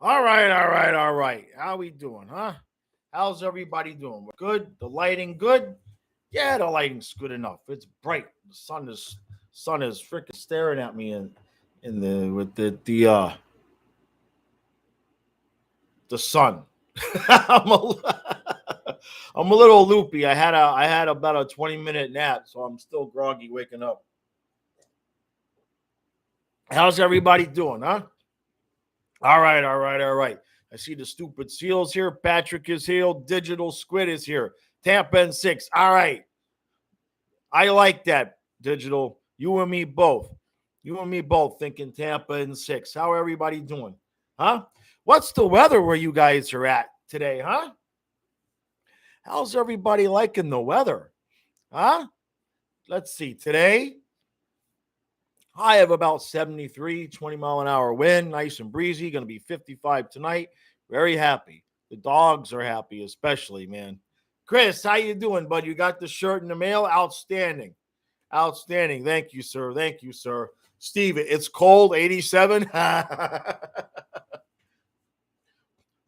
All right, all right, all right. How we doing, huh? How's everybody doing? Good? The lighting good? Yeah, the lighting's good enough. It's bright. The sun is freaking staring at me in the with the sun. I'm a, I'm a little loopy. I had about a 20-minute nap, so I'm still groggy waking up. How's everybody doing, huh? All right, all right, all right. I see the stupid seals here. Patrick is here. Digital Squid is here. Tampa and 6. All right. I like that, Digital. You and me both. You and me both thinking Tampa and 6. How everybody doing? Huh? What's the weather where you guys are at today, huh? How's everybody liking the weather? Huh? Let's see. Today, high of about 73, 20 mile an hour wind, nice and breezy. Going to be 55 tonight. Very happy. The dogs are happy, especially, man. Chris, how you doing, bud? You got the shirt in the mail? Outstanding. Outstanding. Thank you, sir. Thank you, sir. Steve, it's cold, 87.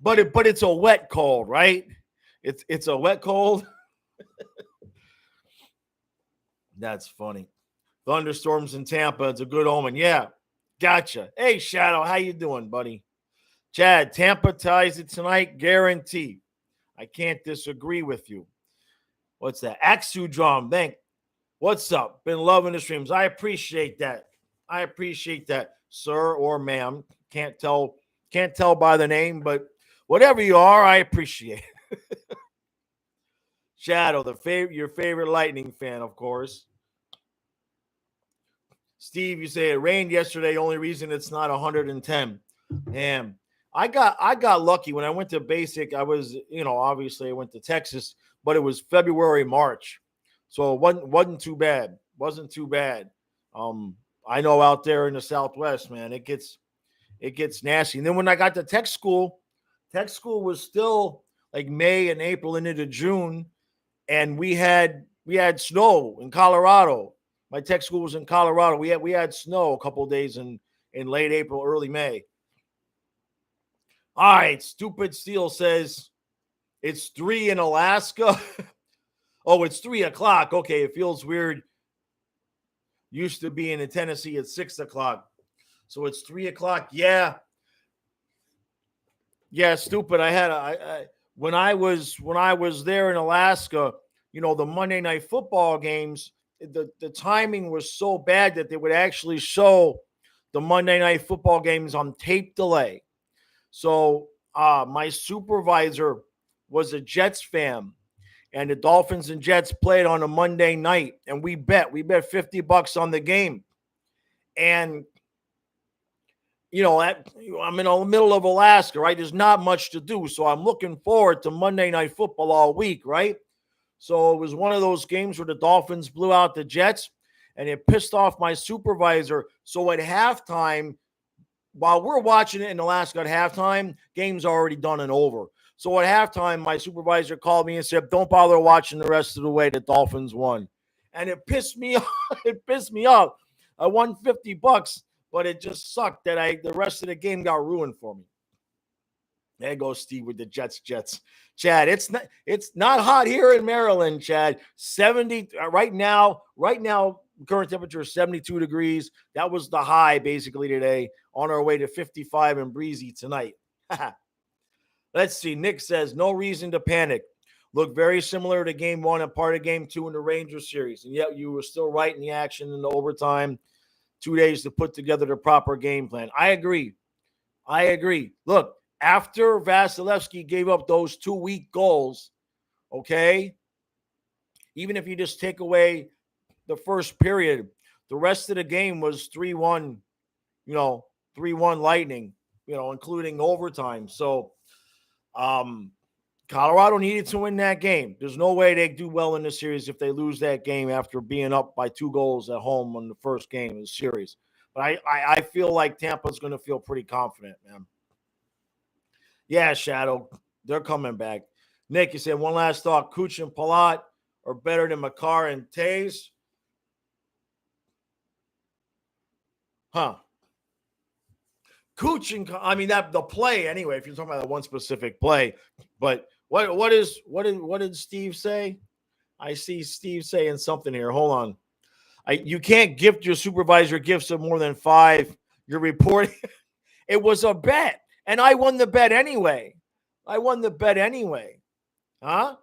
but it's a wet cold, right? It's a wet cold. That's funny. Thunderstorms in Tampa. It's a good omen. Yeah. Gotcha. Hey, Shadow, how you doing, buddy? Chad, Tampa ties it tonight, guarantee. I can't disagree with you. What's that? Axu Drum, thank. What's up? Been loving the streams. I appreciate that. I appreciate that, sir or ma'am. Can't tell by the name, but whatever you are, I appreciate it. Shadow, your favorite Lightning fan, of course. Steve, you say it rained yesterday. Only reason it's not 110. Damn. I got lucky when I went to basic. I was, obviously I went to Texas, but it was February, March. So it wasn't too bad. Wasn't too bad. I know out there in the Southwest, man, it gets nasty. And then when I got to tech school was still like May and April into June, and we had snow in Colorado. My tech school was in Colorado. We had snow a couple of days in late April, early May. All right, Stupid Steel says it's 3 in Alaska. Oh, it's 3:00. Okay, it feels weird. Used to be in Tennessee at 6:00. So it's 3:00. Yeah. Yeah, stupid. When I was there in Alaska, the Monday Night Football games, the timing was so bad that they would actually show the Monday Night Football games on tape delay. So my supervisor was a Jets fan, and the Dolphins and Jets played on a Monday night, and we bet $50 on the game. And I'm in the middle of Alaska, right? There's not much to do, so I'm looking forward to Monday Night Football all week, right? So it was one of those games where the Dolphins blew out the Jets, and it pissed off my supervisor. So at halftime, while we're watching it in Alaska at halftime, game's already done and over. So at halftime, my supervisor called me and said, "Don't bother watching the rest of the way. The Dolphins won." And it pissed me off. It pissed me off. I won $50, but it just sucked that the rest of the game got ruined for me. There goes Steve with the Jets. Chad, it's not hot here in Maryland, Chad. 70 right now, current temperature is 72 degrees. That was the high basically today, on our way to 55 and breezy tonight. Let's see. Nick says, no reason to panic. Look very similar to game 1 and part of game 2 in the Rangers series. And yet you were still right in the action in the overtime. 2 days to put together the proper game plan. I agree. Look, after Vasilevsky gave up those 2 weak goals, okay, even if you just take away the first period, the rest of the game was 3-1, 3-1 Lightning, including overtime. So Colorado needed to win that game. There's no way they do well in the series if they lose that game after being up by 2 goals at home on the first game of the series. But I feel like Tampa's going to feel pretty confident, man. Yeah, Shadow, they're coming back. Nick, you said one last thought. Cooch and Palat are better than Makar and Tays. Huh. Cooch I mean that the play anyway. If you're talking about that one specific play, but what did Steve say? I see Steve saying something here. Hold on. You can't gift your supervisor gifts of more than 5. You're reporting. It was a bet, and I won the bet anyway. Huh?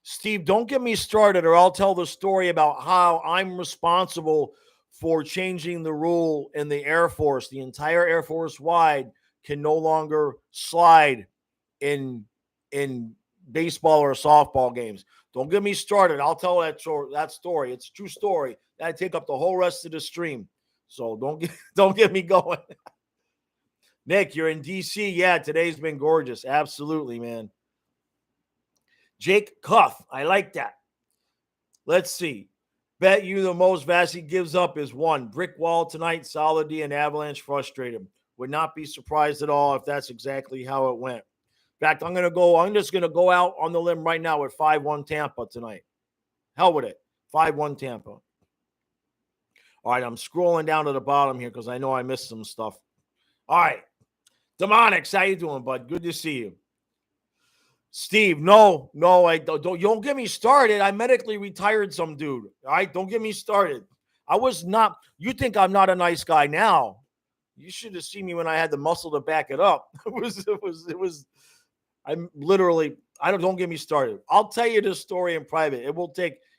Steve, don't get me started, or I'll tell the story about how I'm responsible for changing the rule in the Air Force. The entire Air Force wide can no longer slide in baseball or softball games. Don't get me started. I'll tell that story. It's a true story. That'd take up the whole rest of the stream. So don't get me going. Nick, you're in DC. Yeah, today's been gorgeous. Absolutely, man. Jake Cuff. I like that. Let's see. Bet you the most Vassy gives up is 1. Brick wall tonight. Solid D and Avalanche frustrated. Would not be surprised at all if that's exactly how it went. In fact, I'm just going to go out on the limb right now with 5-1 Tampa tonight. Hell with it. 5-1 Tampa. All right, I'm scrolling down to the bottom here because I know I missed some stuff. All right. Demonics, how you doing, bud? Good to see you. Steve, no, I don't get me started. I medically retired some dude. All right, don't get me started. I was not. You think I'm not a nice guy now? You should have seen me when I had the muscle to back it up. It was. I'm literally. Don't get me started. I'll tell you this story in private.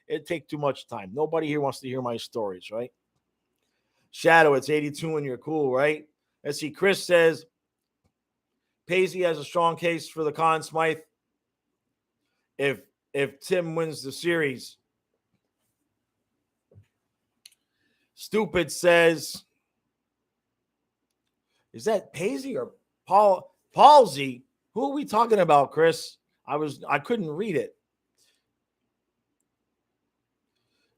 It take too much time. Nobody here wants to hear my stories, right? Shadow, it's 82 and you're cool, right? Let's see. Chris says Paisley has a strong case for the Conn Smythe. If Tim wins the series. Stupid says, is that Paisley or Palsy? Who are we talking about, Chris? I couldn't read it.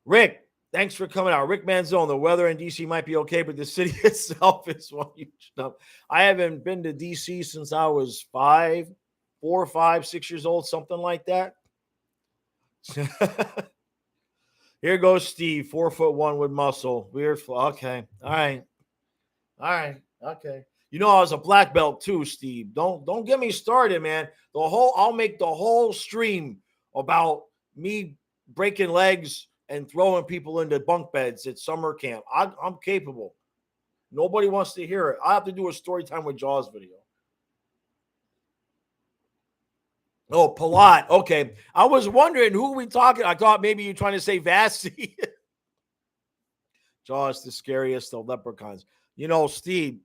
Rick, thanks for coming out. Rick Manzone, the weather in DC might be okay, but the city itself is one huge dump. I haven't been to DC since I was 4, 5, 6 years old, something like that. Here goes Steve, 4'1" with muscle. Weird. Okay. All right. Okay. You know, I was a black belt too, Steve. Don't get me started, man. I'll make the whole stream about me breaking legs and throwing people into bunk beds at summer camp. I'm capable. Nobody wants to hear it. I have to do a story time with Jaws video. Oh, Palat. Okay. I was wondering who we talking. I thought maybe you're trying to say Vassy. Jaws, the scariest of leprechauns. You know, Steve,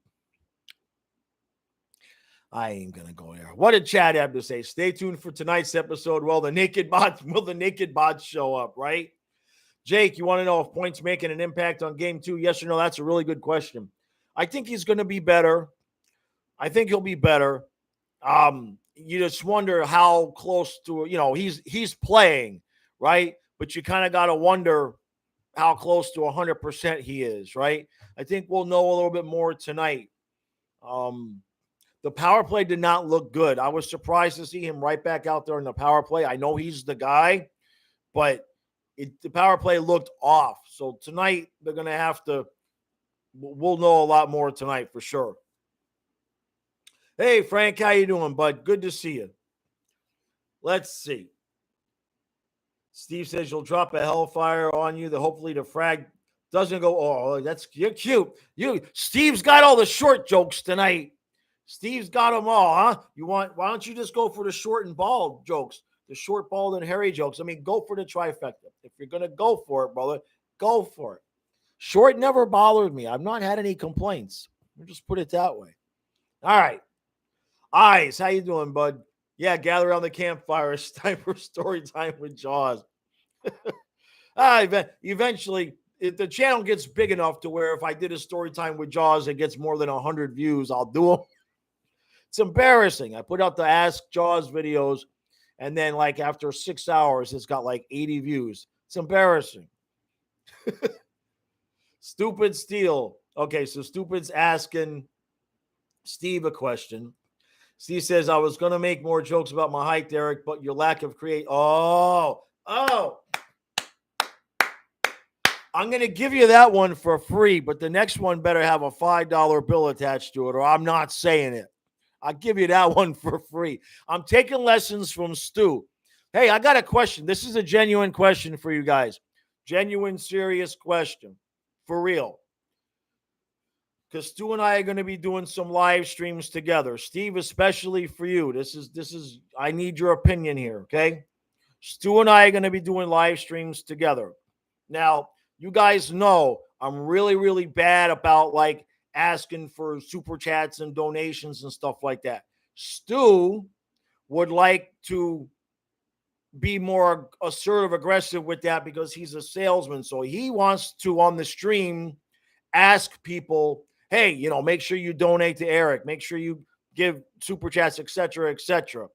I ain't going to go there. What did Chad have to say? Stay tuned for tonight's episode. Well, will the naked bots show up, right? Jake, you want to know if Point's making an impact on game 2? Yes or no? That's a really good question. I think he's going to be better. I think he'll be better. You just wonder how close to, he's playing, right? But you kind of got to wonder how close to 100% he is, right? I think we'll know a little bit more tonight. The power play did not look good. I was surprised to see him right back out there in the power play. I know he's the guy, but the power play looked off. So tonight they're going to we'll know a lot more tonight for sure. Hey, Frank, how you doing, bud? Good to see you. Let's see. Steve says you'll drop a hellfire on you. Hopefully the frag doesn't go. Oh, you're cute. Steve's got all the short jokes tonight. Steve's got them all, huh? Why don't you just go for the short and bald jokes? The short, bald, and hairy jokes. I mean, go for the trifecta. If you're going to go for it, brother, go for it. Short never bothered me. I've not had any complaints. We'll just put it that way. All right. Eyes, how you doing, bud? Yeah, gather around the campfire. It's time for story time with Jaws. Eventually, if the channel gets big enough to where if I did a story time with Jaws, it gets more than 100 views, I'll do them. It's embarrassing. I put out the Ask Jaws videos, and then like after 6 hours, it's got like 80 views. It's embarrassing. Stupid Steel. Okay, so Stupid's asking Steve a question. Steve says, I was going to make more jokes about my height, Derek, but your lack of Oh. I'm going to give you that one for free, but the next one better have a $5 bill attached to it, or I'm not saying it. I'll give you that one for free. I'm taking lessons from Stu. Hey, I got a question. This is a genuine question for you guys. Genuine, serious question. For real. Because Stu and I are going to be doing some live streams together. Steve, especially for you. This is I need your opinion here, okay? Stu and I are going to be doing live streams together. Now, you guys know I'm really, really bad about like asking for super chats and donations and stuff like that. Stu would like to be more assertive, aggressive with that because he's a salesman. So he wants to, on the stream, ask people, hey, make sure you donate to Eric. Make sure you give super chats, etc., etc.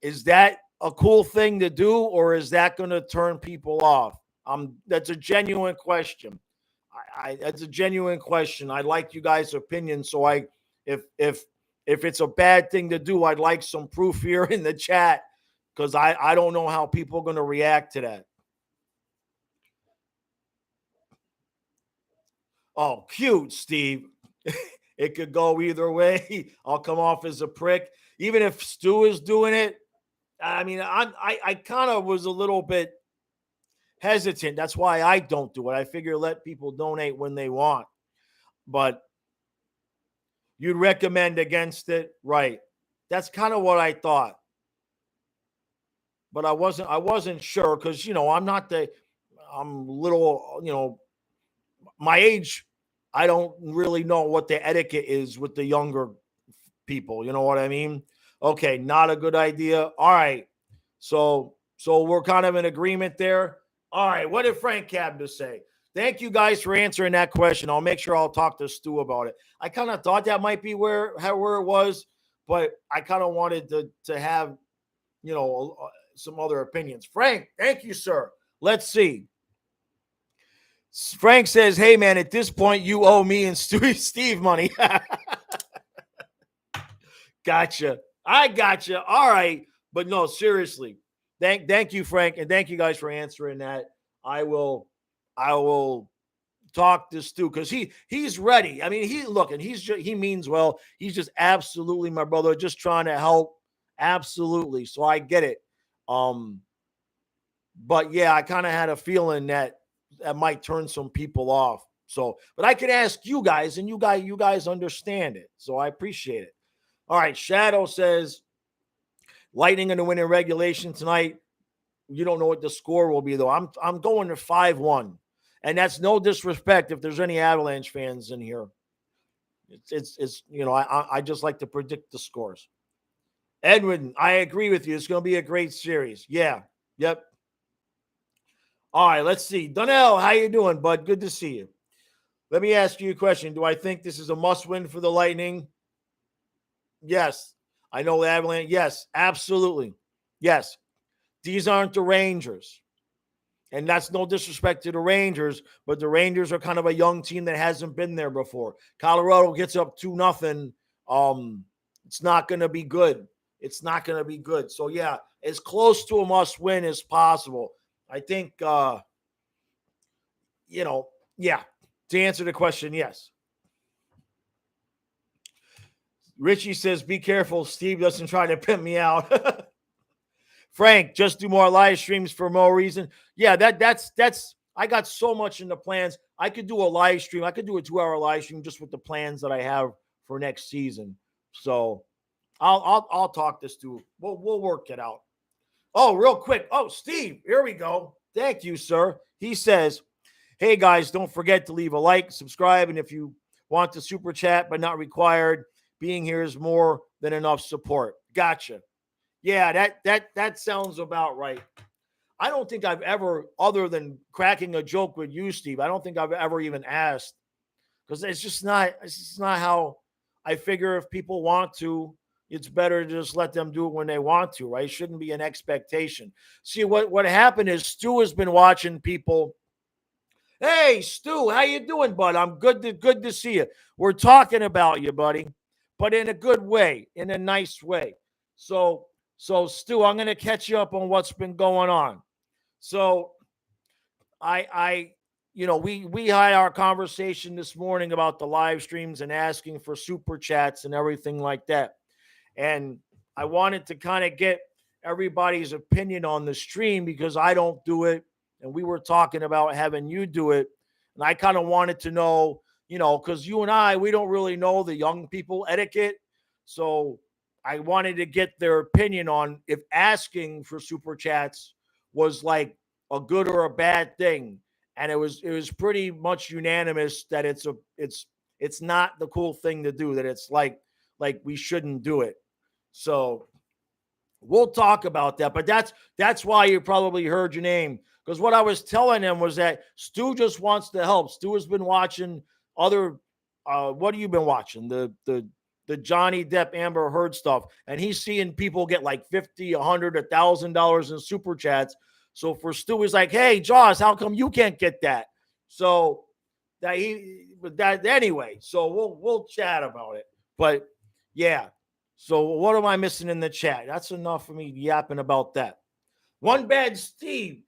Is that a cool thing to do, or is that going to turn people off? That's a genuine question. That's a genuine question. I'd like you guys' opinion. So if it's a bad thing to do, I'd like some proof here in the chat because I don't know how people are going to react to that. Oh, cute, Steve. It could go either way. I'll come off as a prick. Even if Stu is doing it, I mean, I kind of was a little bit hesitant. That's why I don't do it. I figure let people donate when they want. But you'd recommend against it, right? That's kind of what I thought. But I wasn't sure because I'm little, my age, I don't really know what the etiquette is with the younger people. You know what I mean? Okay, not a good idea. All right. So we're kind of in agreement there. All right. What did Frank Cabda say? Thank you guys for answering that question. I'll make sure I'll talk to Stu about it. I kind of thought that might be where it was, but I kind of wanted to have, some other opinions. Frank, thank you, sir. Let's see. Frank says, hey, man, at this point, you owe me and Steve money. Gotcha. I gotcha. All right. But no, seriously. Thank you, Frank. And thank you guys for answering that. I will talk to Stu because he's ready. I mean, he means well. He's just absolutely my brother, just trying to help. Absolutely. So I get it. But yeah, I kind of had a feeling that might turn some people off. So, but I could ask you guys, and you guys understand it. So I appreciate it. All right, Shadow says, Lightning going to win in regulation tonight. You don't know what the score will be, though. I'm going to 5-1. And that's no disrespect if there's any Avalanche fans in here. It's I just like to predict the scores. Edwin, I agree with you. It's going to be a great series. Yeah. Yep. All right, let's see. Donnell, how you doing, bud? Good to see you. Let me ask you a question. Do I think this is a must-win for the Lightning? Yes. I know the Avalanche. Yes, absolutely. Yes. These aren't the Rangers. And that's no disrespect to the Rangers, but the Rangers are kind of a young team that hasn't been there before. Colorado gets up 2-0. It's not going to be good. It's not going to be good. So, yeah, as close to a must-win as possible. I think, yeah, to answer the question, yes. Richie says, be careful. Steve doesn't try to pimp me out. Frank, just do more live streams for more reason. Yeah, that's I got so much in the plans. I could do a live stream. I could do a 2-hour live stream just with the plans that I have for next season. So I'll talk this to. We'll work it out. Oh, real quick. Oh, Steve, here we go. Thank you, sir. He says, hey guys, don't forget to leave a like, subscribe, and if you want to super chat but not required, being here is more than enough support. Gotcha. Yeah, that sounds about right. I don't think I've ever, other than cracking a joke with you, Steve, I don't think I've ever even asked because it's just not how I figure if people want to, it's better to just let them do it when they want to, right? It shouldn't be an expectation. See, what happened is Stu has been watching people. Hey, Stu, how you doing, bud? I'm good to see you. We're talking about you, buddy, but in a good way, in a nice way. So Stu, I'm going to catch you up on what's been going on. So I we had our conversation this morning about the live streams and asking for super chats and everything like that. And I wanted to kind of get everybody's opinion on the stream because I don't do it. And we were talking about having you do it. And I kind of wanted to know, because you and I, we don't really know the young people etiquette. So I wanted to get their opinion on if asking for super chats was like a good or a bad thing. And it was pretty much unanimous that it's not the cool thing to do, that it's like we shouldn't do it. So we'll talk about that. But that's why you probably heard your name. Because what I was telling him was that Stu just wants to help. Stu has been watching other what have you been watching? The Johnny Depp Amber Heard stuff. And he's seeing people get like $50, $100, $1,000 in super chats. So for Stu, he's like, hey, Jaws, how come you can't get that? So that anyway. So we'll chat about it. But yeah. So what am I missing in the chat? That's enough for me yapping about that. One Bad Steve.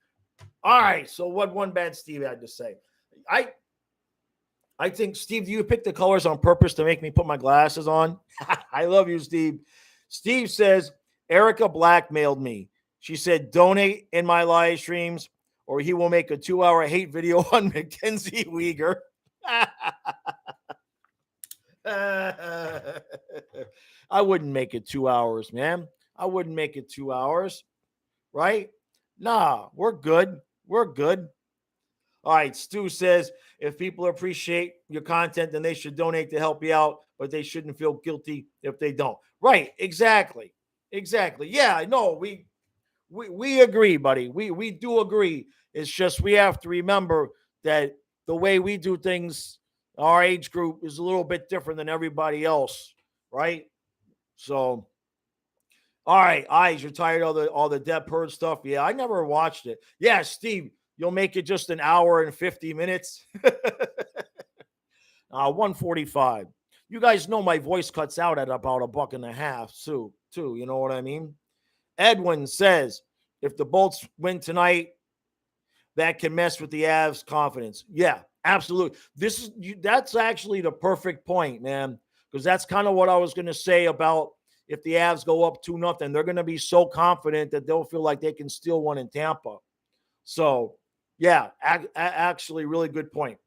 All right. So what One Bad Steve had to say? I think, Steve, do you pick the colors on purpose to make me put my glasses on? I love you, Steve. Steve says, Erica blackmailed me. She said, donate in my live streams or he will make a 2-hour hate video on Mackenzie Weegar. I wouldn't make it 2 hours, man. I wouldn't make it 2 hours, right? Nah, we're good. We're good. All right, Stu says, if people appreciate your content, then they should donate to help you out, but they shouldn't feel guilty if they don't. Right, exactly. Exactly. Yeah, no, we agree, buddy. We do agree. It's just we have to remember that the way we do things, our age group is a little bit different than everybody else, right? So, all right, Eyes, you're tired of all the Depp Heard stuff? Yeah, I never watched it. Yeah, Steve, you'll make it just an hour and 50 minutes. 145. You guys know my voice cuts out at about $1.50 too. You know what I mean? Edwin says, if the Bolts win tonight, that can mess with the Avs' confidence. Yeah, absolutely. That's actually the perfect point, man, because that's kind of what I was going to say about if the Avs go up 2-0, they're going to be so confident that they'll feel like they can steal one in Tampa. So, yeah, actually, really good point.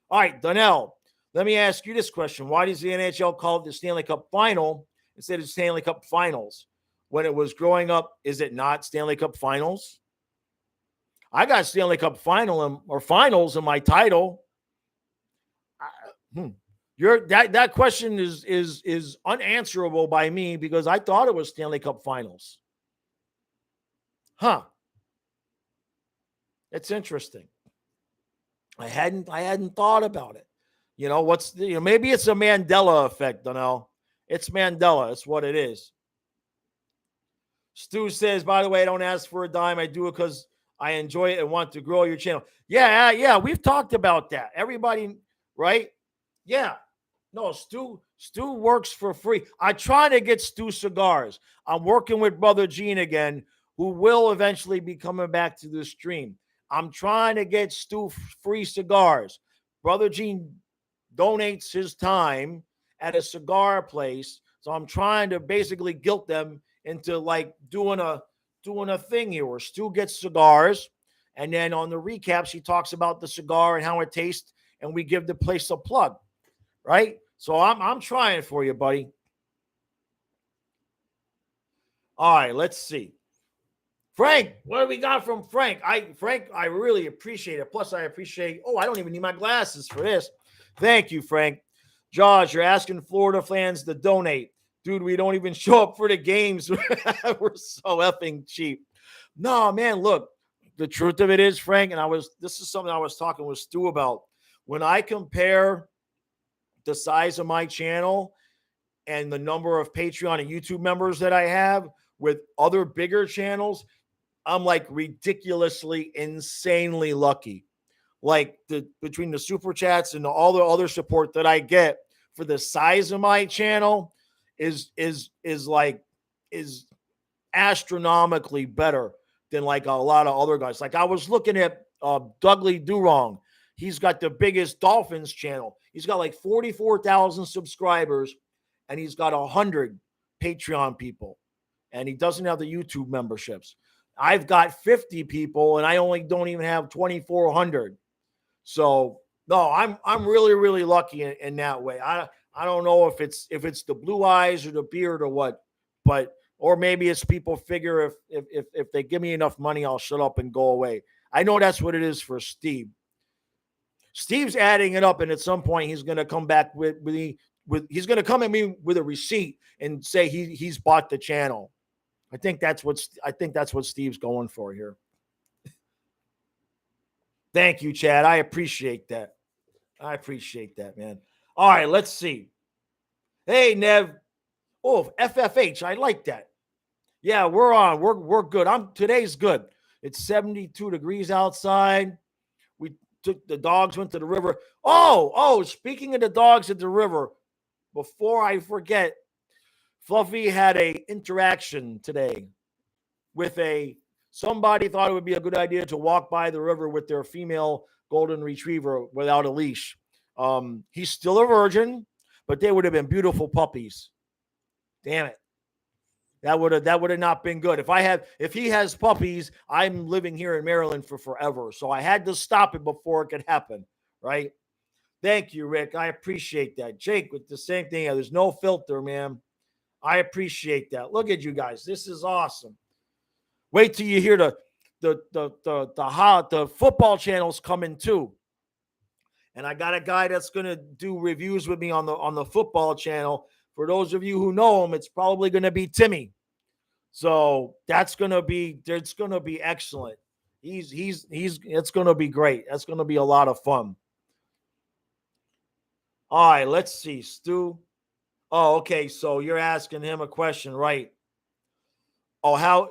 All right, Donnell, let me ask you this question. Why does the NHL call it the Stanley Cup Final instead of Stanley Cup Finals? When it was growing up, is it not Stanley Cup Finals? I got Stanley Cup Final or Finals in my title. That question is unanswerable by me because I thought it was Stanley Cup Finals. Huh. It's interesting. I hadn't thought about it. Maybe it's a Mandela effect, Donnell. It's Mandela. It's what it is. Stu says, by the way, I don't ask for a dime. I do it because I enjoy it and want to grow your channel. Yeah. We've talked about that. Everybody, right? Yeah. No, Stu works for free. I try to get Stu cigars. I'm working with Brother Gene again, who will eventually be coming back to the stream. I'm trying to get Stu free cigars. Brother Gene donates his time at a cigar place. So I'm trying to basically guilt them into like doing a thing here where Stu gets cigars. And then on the recaps, he talks about the cigar and how it tastes. And we give the place a plug. Right? So I'm trying for you, buddy. All right, let's see. Frank, what do we got from Frank? Frank, I really appreciate it. Plus, I appreciate, I don't even need my glasses for this. Thank you, Frank. Josh, you're asking Florida fans to donate. Dude, we don't even show up for the games. We're so effing cheap. No, man, look, the truth of it is, Frank, and this is something I was talking with Stu about. When I compare the size of my channel and the number of Patreon and YouTube members that I have with other bigger channels, I'm like ridiculously, insanely lucky. Like between the super chats and all the other support that I get for the size of my channel is astronomically better than like a lot of other guys. Like I was looking at Dudley Durong. he's got the biggest Dolphins channel. He's got like 44,000 subscribers, and he's got 100 Patreon people, and he doesn't have the YouTube memberships. I've got 50 people, and I only don't even have 2,400. So no, I'm really, really lucky in that way. I don't know if it's the blue eyes or the beard or what, but or maybe it's people figure if they give me enough money, I'll shut up and go away. I know that's what it is for Steve. Steve's adding it up, and at some point he's going to come back with he's going to come at me with a receipt and say he's bought the channel. I think that's what Steve's going for here. Thank you, Chad. I appreciate that. I appreciate that, man. All right, let's see. Hey, Nev. Oh, FFH. I like that. Yeah, we're on. We're good. Today's good. It's 72 degrees outside. We took the dogs, went to the river. Oh, speaking of the dogs at the river, before I forget, Fluffy had a interaction today with somebody thought it would be a good idea to walk by the river with their female golden retriever without a leash. He's still a virgin, but they would have been beautiful puppies. Damn it. That would have not been good. If he has puppies, I'm living here in Maryland for forever. So I had to stop it before it could happen, right? Thank you, Rick. I appreciate that. Jake with the same thing. There's no filter, man. I appreciate that. Look at you guys. This is awesome. Wait till you hear the football channels coming too. And I got a guy that's going to do reviews with me on the football channel. For those of you who know him, it's probably going to be Timmy. So it's going to be excellent. It's going to be great. That's going to be a lot of fun. All right, let's see, Stu. Oh, okay. So you're asking him a question, right? Oh,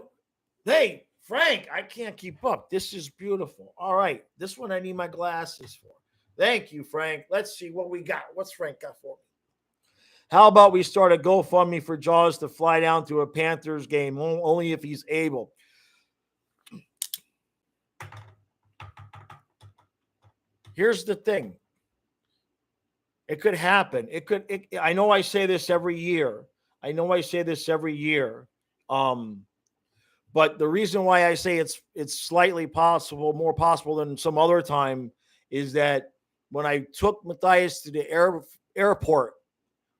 hey, Frank, I can't keep up. This is beautiful. All right. This one I need my glasses for. Thank you, Frank. Let's see what we got. What's Frank got for me? How about we start a GoFundMe for Jaws to fly down to a Panthers game, only if he's able? Here's the thing. It could happen. I know I say this every year. But the reason why I say it's slightly possible, more possible than some other time, is that when I took Matthias to the airport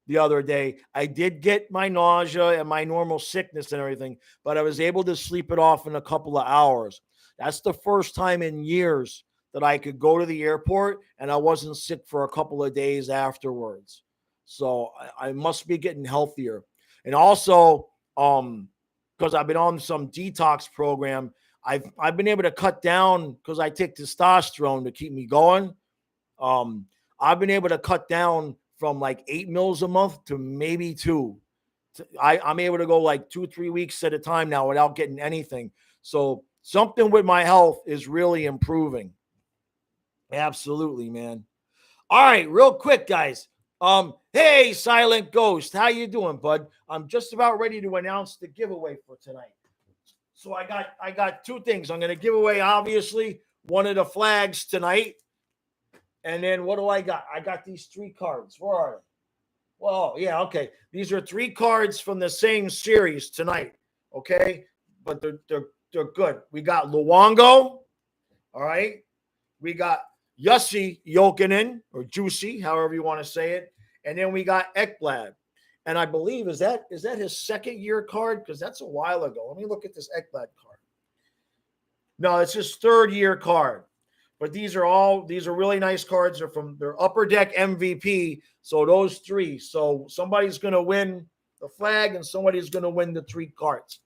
the other day, I did get my nausea and my normal sickness and everything, but I was able to sleep it off in a couple of hours. That's the first time in years that I could go to the airport and I wasn't sick for a couple of days afterwards. So I must be getting healthier. And also, because I've been on some detox program, I've been able to cut down because I take testosterone to keep me going. I've been able to cut down from like 8 meals a month to maybe 2. I'm able to go like 2-3 weeks at a time now without getting anything. So something with my health is really improving. Absolutely, man. All right, real quick, guys. Hey, Silent Ghost, how you doing, bud? I'm just about ready to announce the giveaway for tonight. So I got 2 things. I'm going to give away, obviously, one of the flags tonight. And then what do I got? I got these 3 cards. Where are they? Well, yeah, okay. These are 3 cards from the same series tonight, okay? But they're good. We got Luongo, all right? We got Jussi Jokinen, or Juicy, however you want to say it. And then we got Ekblad. And I believe, is that his 2nd year card? Because that's a while ago. Let me look at this Ekblad card. No, it's his 3rd year card. But these are really nice cards. They're Upper Deck MVP. So those 3. So somebody's going to win the flag and somebody's going to win the 3 cards.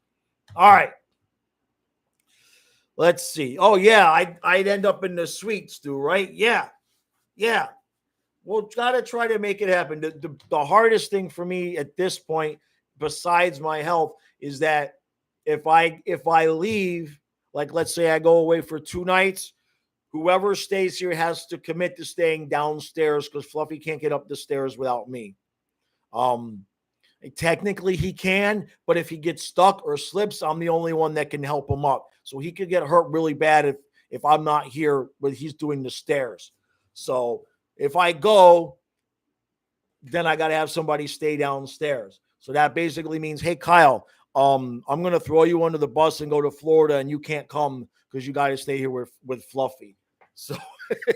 All right. Let's see. Oh, yeah, I'd end up in the suite, Stu, right? Yeah. We'll try to make it happen. The hardest thing for me at this point, besides my health, is that if I leave, like let's say I go away for 2 nights, whoever stays here has to commit to staying downstairs because Fluffy can't get up the stairs without me. Technically he can, but if he gets stuck or slips, I'm the only one that can help him up. So he could get hurt really bad if I'm not here, but he's doing the stairs. So if I go, then I got to have somebody stay downstairs. So that basically means, hey, Kyle, I'm going to throw you under the bus and go to Florida, and you can't come because you got to stay here with Fluffy. So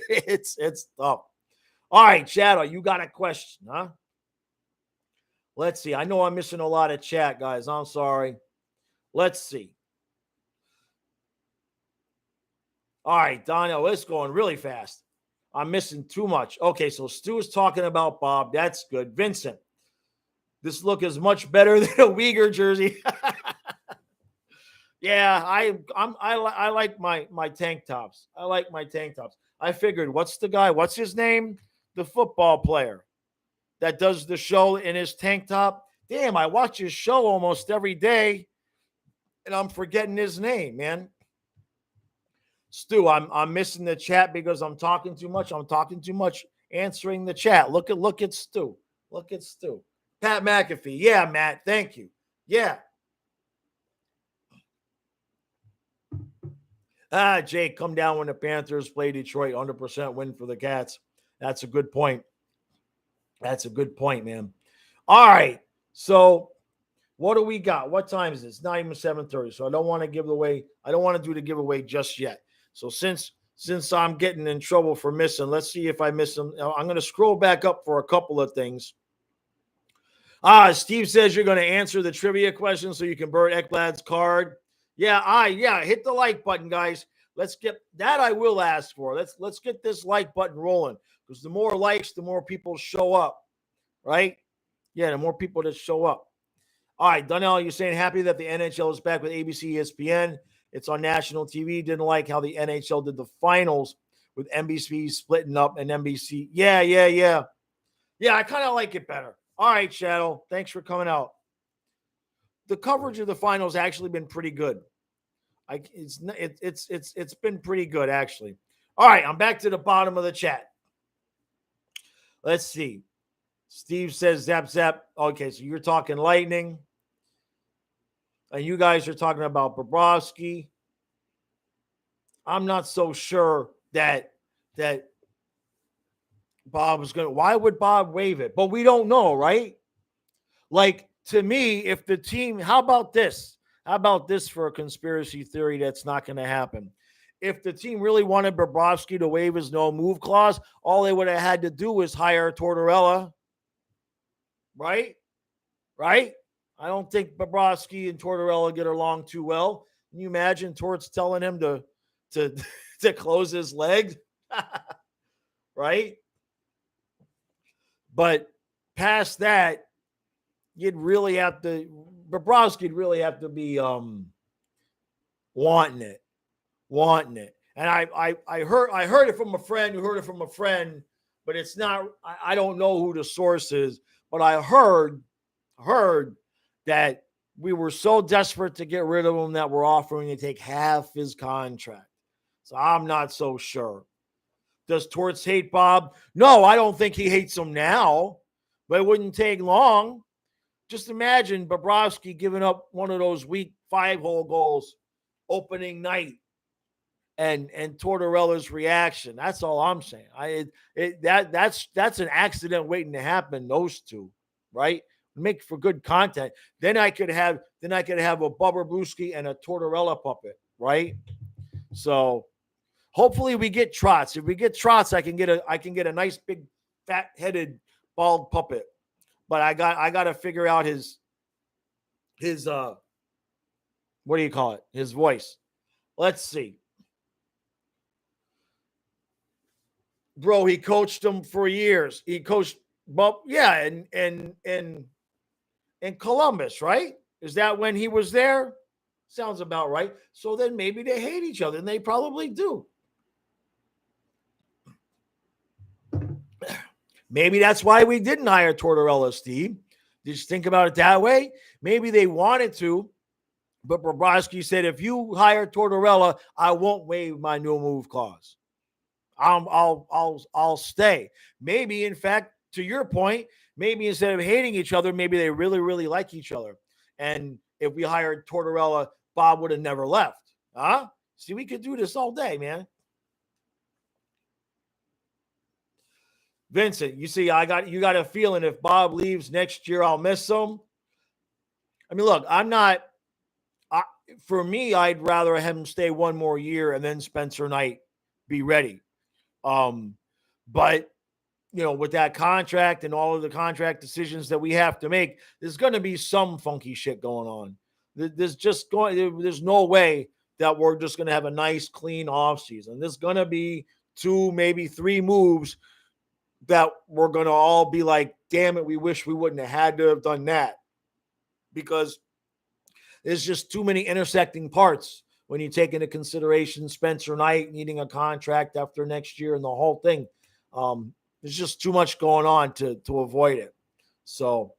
it's tough. All right, Shadow, you got a question, huh? Let's see. I know I'm missing a lot of chat, guys. I'm sorry. Let's see. All right, Donnell, it's going really fast. I'm missing too much. Okay, so Stu is talking about Bob. That's good. Vincent, this look is much better than a Uyghur jersey. Yeah, I like my tank tops. I like my tank tops. I figured, what's the guy? What's his name? The football player that does the show in his tank top. Damn, I watch his show almost every day, and I'm forgetting his name, man. Stu, I'm missing the chat because I'm talking too much. I'm talking too much answering the chat. Look at Stu. Look at Stu. Pat McAfee. Yeah, Matt. Thank you. Yeah. Jake, come down when the Panthers play Detroit. 100% win for the Cats. That's a good point. That's a good point, man. All right. So what do we got? What time is it? It's not even 7:30. So I don't want to give away. I don't want to do the giveaway just yet. So since I'm getting in trouble for missing, let's see if I miss them. I'm going to scroll back up for a couple of things. Steve says you're going to answer the trivia question so you can burn Ekblad's card. Yeah, hit the like button, guys. Let's get that. I will ask for. Let's get this like button rolling, because the more likes, the more people show up, right? Yeah, the more people that show up. All right, Donnell, you're saying happy that the NHL is back with ABC, ESPN. It's on national TV. Didn't like how the NHL did the finals with NBC splitting up and NBC. Yeah. I kind of like it better. All right, Shadow. Thanks for coming out. The coverage of the finals actually been pretty good. It's been pretty good, actually. All right, I'm back to the bottom of the chat. Let's see. Steve says zap zap. Okay, so you're talking Lightning, and you guys are talking about Bobrovsky. I'm not so sure that Bob was going to. Why would Bob waive it? But we don't know, right? Like, to me, if the team, how about this? How about this for a conspiracy theory that's not going to happen? If the team really wanted Bobrovsky to waive his no move clause, all they would have had to do was hire Tortorella, right? Right? I don't think Bobrovsky and Tortorella get along too well. Can you imagine Torts telling him to close his legs? Right? But past that, Bobrovsky'd really have to be wanting it. And I heard it from a friend who heard it from a friend, but it's not, I don't know who the source is, but I heard that we were so desperate to get rid of him that we're offering to take half his contract. So I'm not so sure. Does Torts hate Bob? No, I don't think he hates him now, but it wouldn't take long. Just imagine Bobrovsky giving up one of those weak 5-hole goals opening night and Tortorella's reaction. That's all I'm saying. That's an accident waiting to happen, those two, right? Make for good content. Then I could have a Bubba Brewski and a Tortorella puppet, right? So hopefully we get Trotz. If we get Trotz, I can get a nice big fat-headed bald puppet. But I got to figure out his what do you call it? His voice. Let's see. Bro, he coached him for years. He coached in Columbus, right? Is that when he was there? Sounds about right. So then maybe they hate each other, and they probably do. Maybe that's why we didn't hire Tortorella, Steve. Just think about it that way. Maybe they wanted to, but Bobrovsky said, if you hire Tortorella, I won't waive my no move clause. I'll stay. Maybe, in fact, to your point, maybe instead of hating each other, maybe they really, really like each other. And if we hired Tortorella, Bob would have never left. Huh? See, we could do this all day, man. Vincent, you see, you got a feeling if Bob leaves next year, I'll miss him. I mean, look, I'm not. For me, I'd rather have him stay one more year and then Spencer Knight be ready. But with that contract and all of the contract decisions that we have to make, there's going to be some funky shit going on. There's no way that we're just going to have a nice, clean offseason. There's going to be 2, maybe 3 moves that we're going to all be like, damn it, we wish we wouldn't have had to have done that. Because there's just too many intersecting parts when you take into consideration Spencer Knight needing a contract after next year and the whole thing. There's just too much going on to avoid it. So,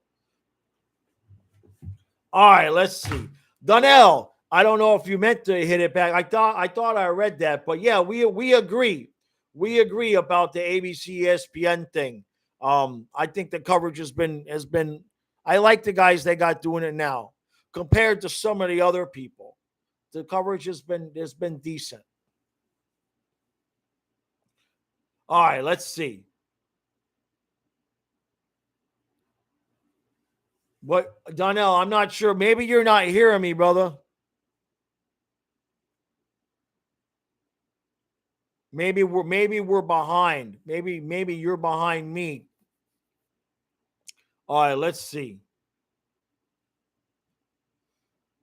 all right, let's see. Donnell, I don't know if you meant to hit it back. I thought I read that, but yeah, we agree. We agree about the ABC ESPN thing. I think the coverage has been. I like the guys they got doing it now compared to some of the other people. The coverage has been decent. All right, let's see. What, Donnell, I'm not sure. Maybe you're not hearing me, brother. Maybe we're behind. Maybe you're behind me. All right, let's see.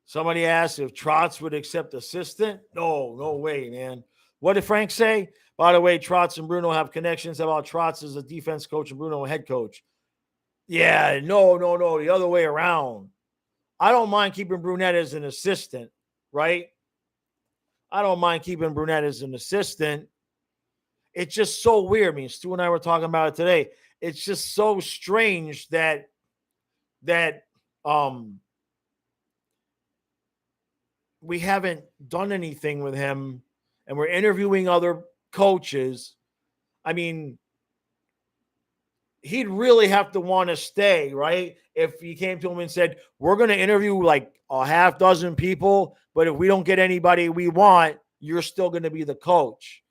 Somebody asked if Trotz would accept assistant. No way, man. What did Frank say? By the way, Trotz and Bruno have connections. How about Trotz as a defense coach and Bruno a head coach? Yeah, no. The other way around. I don't mind keeping Brunette as an assistant, right? I don't mind keeping Brunette as an assistant. It's just so weird. I mean, Stu and I were talking about it today. It's just so strange that we haven't done anything with him and we're interviewing other coaches. I mean, he'd really have to want to stay, right? If he came to him and said, we're going to interview like a half dozen people, but if we don't get anybody we want, you're still going to be the coach.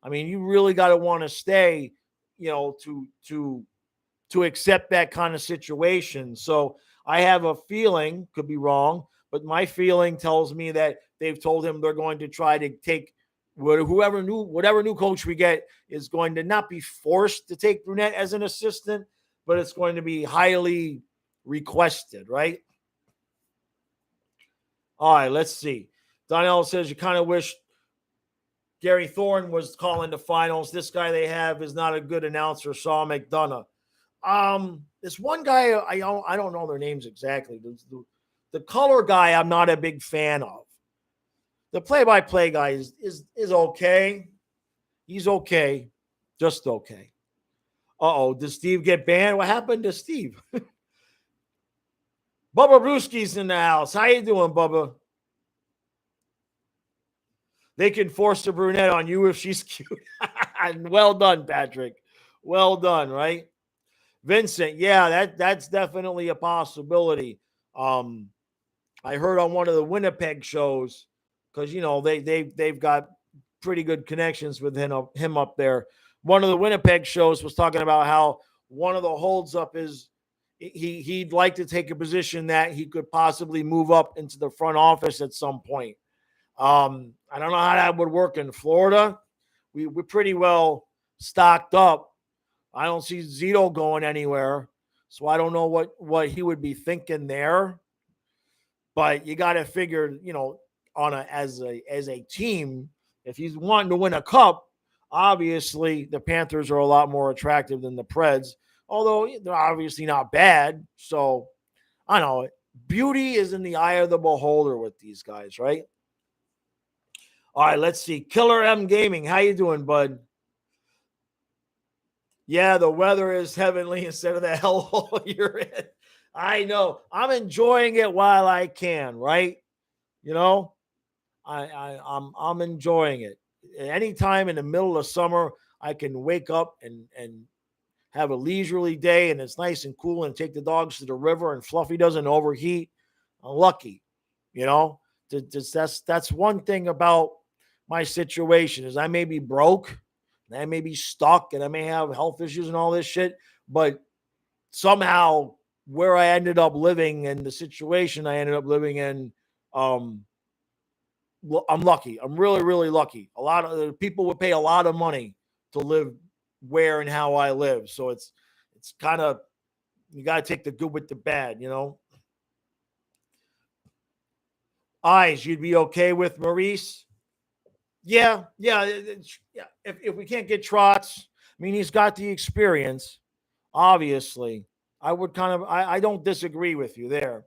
I mean, you really got to want to stay, to accept that kind of situation. So I have a feeling, could be wrong, but my feeling tells me that they've told him they're going to try to take whatever new coach we get is going to not be forced to take Brunette as an assistant, but it's going to be highly requested, right? All right, let's see. Donnell says you kind of wish Gary Thorne was calling the finals. This guy they have is not a good announcer, Saul McDonough. This one guy, I don't know their names exactly. The color guy, I'm not a big fan of. The play-by-play guy is okay. He's okay, just okay. Did Steve get banned? What happened to Steve? Bubba Brewski's in the house. How you doing, Bubba? They can force the brunette on you if she's cute. Well done, Patrick. Well done, right? Vincent, yeah, that's definitely a possibility. I heard on one of the Winnipeg shows, because they've got pretty good connections with him up there. One of the Winnipeg shows was talking about how one of the holds up is he'd like to take a position that he could possibly move up into the front office at some point. I don't know how that would work in Florida. We're pretty well stocked up. I don't see Zito going anywhere, so I don't know what he would be thinking there. But you got to figure, as a team, if he's wanting to win a cup, obviously the Panthers are a lot more attractive than the Preds, although they're obviously not bad. So I don't know. Beauty is in the eye of the beholder with these guys, right? All right, let's see. Killer M Gaming, how you doing, bud? Yeah, the weather is heavenly instead of the hellhole you're in. I know. I'm enjoying it while I can, right? I'm enjoying it. Anytime in the middle of summer, I can wake up and have a leisurely day, and it's nice and cool, and take the dogs to the river, and Fluffy doesn't overheat. I'm lucky, That's one thing about my situation is I may be broke, I may be stuck and I may have health issues and all this shit, but somehow where I ended up living and the situation I ended up living in, I'm lucky. I'm really, really lucky. A lot of people would pay a lot of money to live where and how I live. So it's kind of, you got to take the good with the bad, Eyes, you'd be okay with Maurice? Yeah. Yeah. If we can't get Trotz, I mean, he's got the experience, obviously. I don't disagree with you there.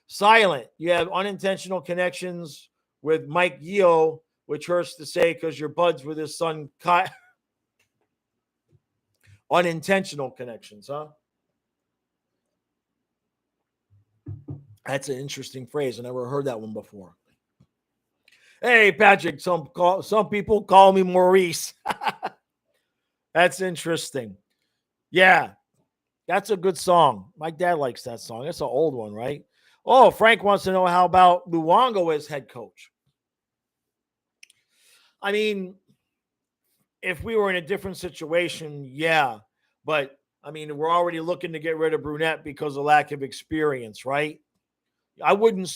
Silent, you have unintentional connections with Mike Yeo, which hurts to say because you're buds with his son, Kyle. Unintentional connections, huh? That's an interesting phrase. I never heard that one before. Hey, Patrick, some people call me Maurice. That's interesting. Yeah, that's a good song. My dad likes that song. That's an old one, right? Oh, Frank wants to know how about Luongo as head coach. I mean, if we were in a different situation, yeah. But, I mean, we're already looking to get rid of Brunette because of lack of experience, right? I wouldn't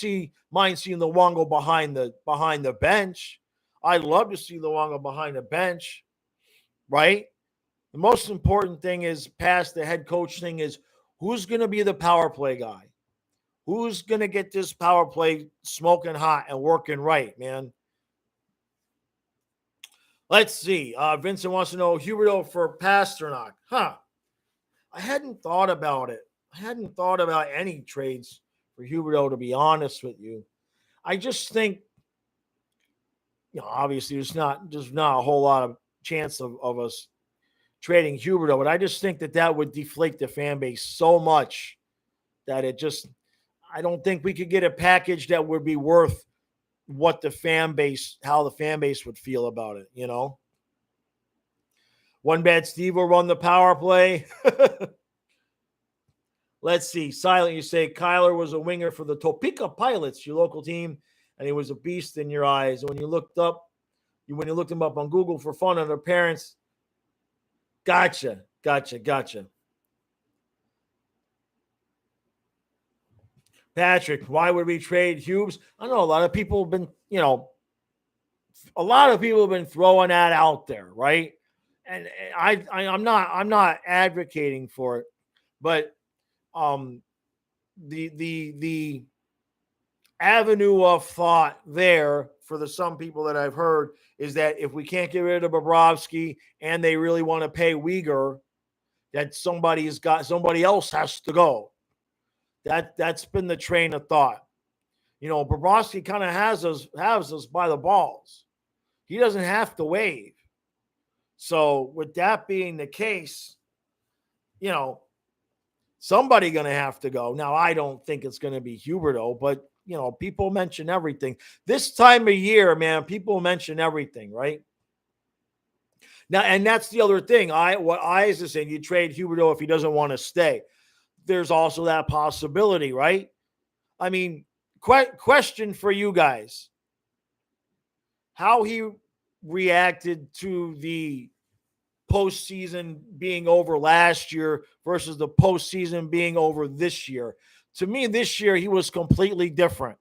mind seeing Luongo behind the bench. I'd love to see Luongo behind the bench, right? The most important thing is past the head coach thing is who's going to be the power play guy? Who's going to get this power play smoking hot and working right, man? Let's see. Vincent wants to know Huberdeau for Pasternak. Huh. I hadn't thought about it. I hadn't thought about any trades for Huberdeau, to be honest with you. I just think, obviously there's not a whole lot of chance of us trading Huberdeau, but I just think that would deflate the fan base so much that I don't think we could get a package that would be worth how the fan base would feel about it, One Bad Steve will run the power play. Let's see. Silent, you say Kyler was a winger for the Topeka Pilots, your local team, and he was a beast in your eyes. When you looked him up on Google for fun on their parents, gotcha. Patrick, why would we trade Hughes? I know a lot of people have been, throwing that out there, right? And I'm not advocating for it, but the avenue of thought there for some people that I've heard is that if we can't get rid of Bobrovsky and they really want to pay Uyghur, that somebody else has to go. That's been the train of thought. Bobrovsky kind of has us by the balls. He doesn't have to wave. So with that being the case, somebody going to have to go. Now, I don't think it's going to be Huberdeau, but, people mention everything. This time of year, man, people mention everything, right? Now, and that's the other thing. What Eyes is saying, you trade Huberdeau if he doesn't want to stay. There's also that possibility, right? I mean, question for you guys. How he reacted to the postseason being over last year versus the postseason being over this year. To me, this year, he was completely different.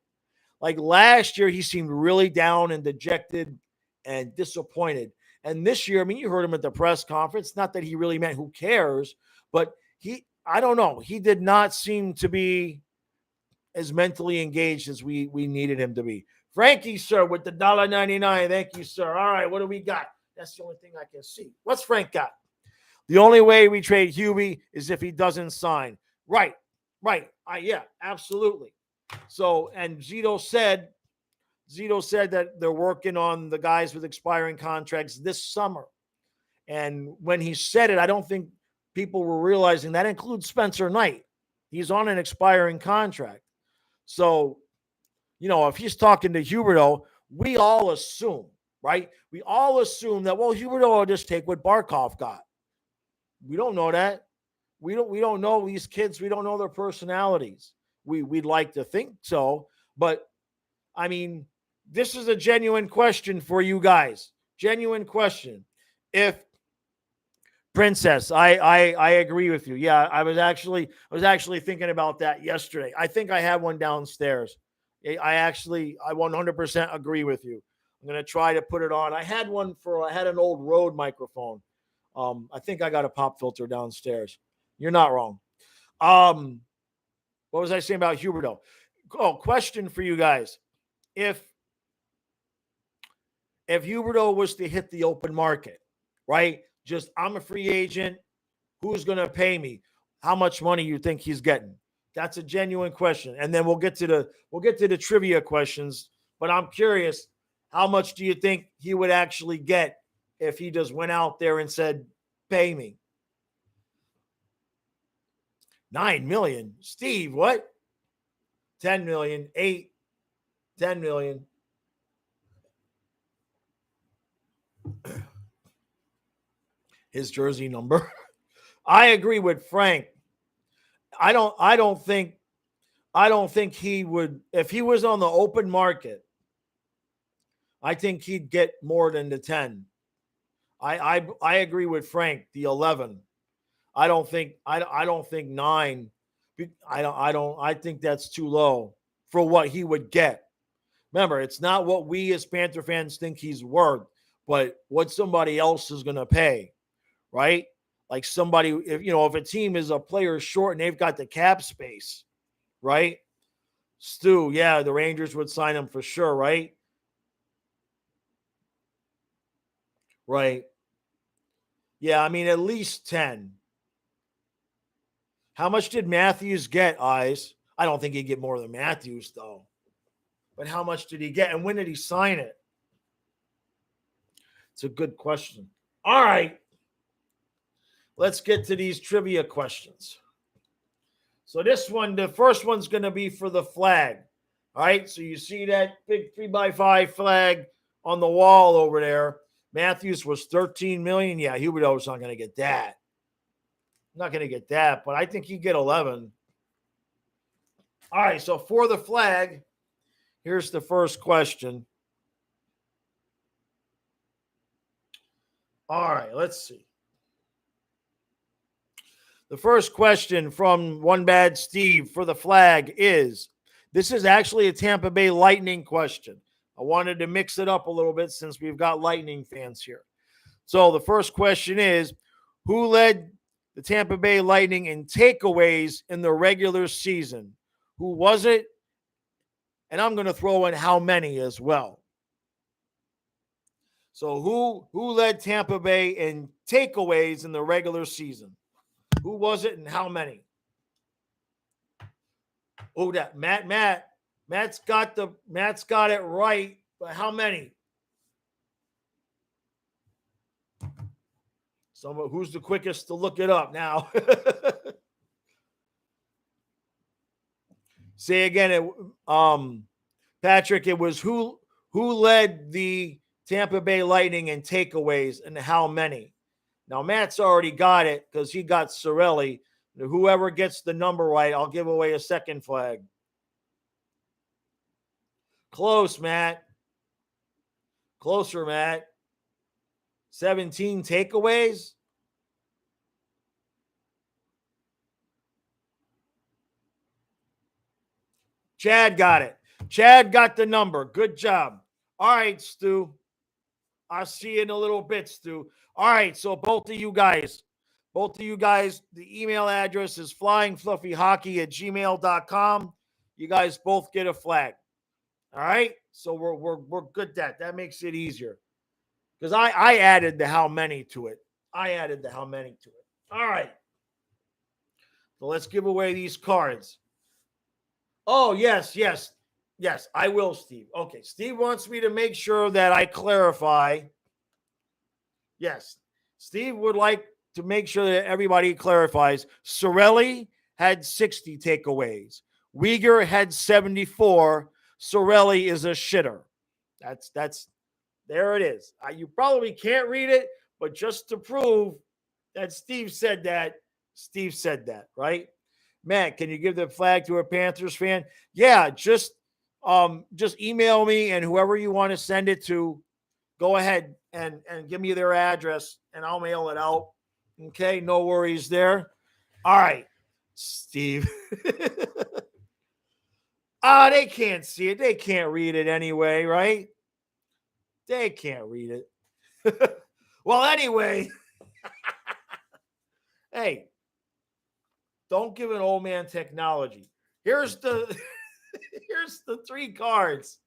Like last year, he seemed really down and dejected and disappointed. And this year, I mean, you heard him at the press conference. Not that he really meant who cares, but I don't know. He did not seem to be as mentally engaged as we needed him to be. Frankie, sir, with the $1.99. Thank you, sir. All right, what do we got? That's the only thing I can see. What's Frank got? The only way we trade Hubie is if he doesn't sign. Right. Yeah, absolutely. So, and Zito said that they're working on the guys with expiring contracts this summer. And when he said it, I don't think people were realizing that includes Spencer Knight. He's on an expiring contract. So, if he's talking to Huberdeau, we all assume, right? We all assume that, well, Huberdeau will just take what Barkov got. We don't know that. We don't know these kids. We don't know their personalities. We'd like to think so, but I mean, this is a genuine question for you guys. Genuine question. If Princess, I agree with you. Yeah, I was actually thinking about that yesterday. I think I have one downstairs. I 100% agree with you. I'm gonna try to put it on. I had an old Rode microphone. I think I got a pop filter downstairs. You're not wrong. What was I saying about Huberto? Oh, question for you guys. If Huberto was to hit the open market, right? Just I'm a free agent. Who's going to pay me? How much money you think he's getting? That's a genuine question. And then we'll get to the trivia questions. But I'm curious, how much do you think he would actually get if he just went out there and said, "Pay me"? 9 million. Steve, what? 10 million, 8, 10 million. His jersey number. I agree with Frank. I don't think he would, if he was on the open market. I think he'd get more than the 10. I agree with Frank. The 11. I don't think 9. I think that's too low for what he would get. Remember, it's not what we as Panther fans think he's worth, but what somebody else is going to pay, right? Like somebody, if a team is a player short and they've got the cap space, right? Stu, yeah, the Rangers would sign him for sure, right? Right. Yeah, I mean, at least 10. How much did Matthews get, Eyes? I don't think he'd get more than Matthews, though. But how much did he get? And when did he sign it? It's a good question. All right. Let's get to these trivia questions. So this one, the first one's going to be for the flag. All right. So you see that big 3x5 flag on the wall over there. Matthews was 13 million. Yeah, Huberto's not going to get that. Not going to get that, but I think he'd get 11. All right. So for the flag, here's the first question. All right. Let's see. The first question from One Bad Steve for the flag is, this is actually a Tampa Bay Lightning question. I wanted to mix it up a little bit since we've got Lightning fans here. So the first question is, who led the Tampa Bay Lightning in takeaways in the regular season? Who was it? And I'm going to throw in how many as well. So who led Tampa Bay in takeaways in the regular season? Who was it and how many? Oh, that Matt's got it right, but how many? Who's the quickest to look it up now? Say again, Patrick. It was who led the Tampa Bay Lightning in takeaways and how many? Now Matt's already got it because he got Cirelli. Whoever gets the number right, I'll give away a second flag. Close, Matt. Closer, Matt. 17 takeaways. Chad got it. Chad got the number. Good job. All right, Stu. I'll see you in a little bit, Stu. All right, so both of you guys, the email address is flyingfluffyhockey@gmail.com. You guys both get a flag. All right, so we're good at that. That makes it easier because I added the how many to it. All right, so let's give away these cards. Oh, yes, I will, Steve. Okay, Steve wants me to make sure that I clarify. Yes, Steve would like to make sure that everybody clarifies. Cirelli had 60 takeaways. Weegar had 74. Cirelli is a shitter. That's there it is. You probably can't read it, but just to prove that Steve said that, right? Matt, can you give the flag to a Panthers fan? Yeah, just email me, and whoever you want to send it to, go ahead and give me their address, and I'll mail it out. Okay, no worries there. All right, Steve. They can't see it. They can't read it anyway, right? They can't read it. Well, anyway, hey, don't give an old man technology. Here's the here's the three cards.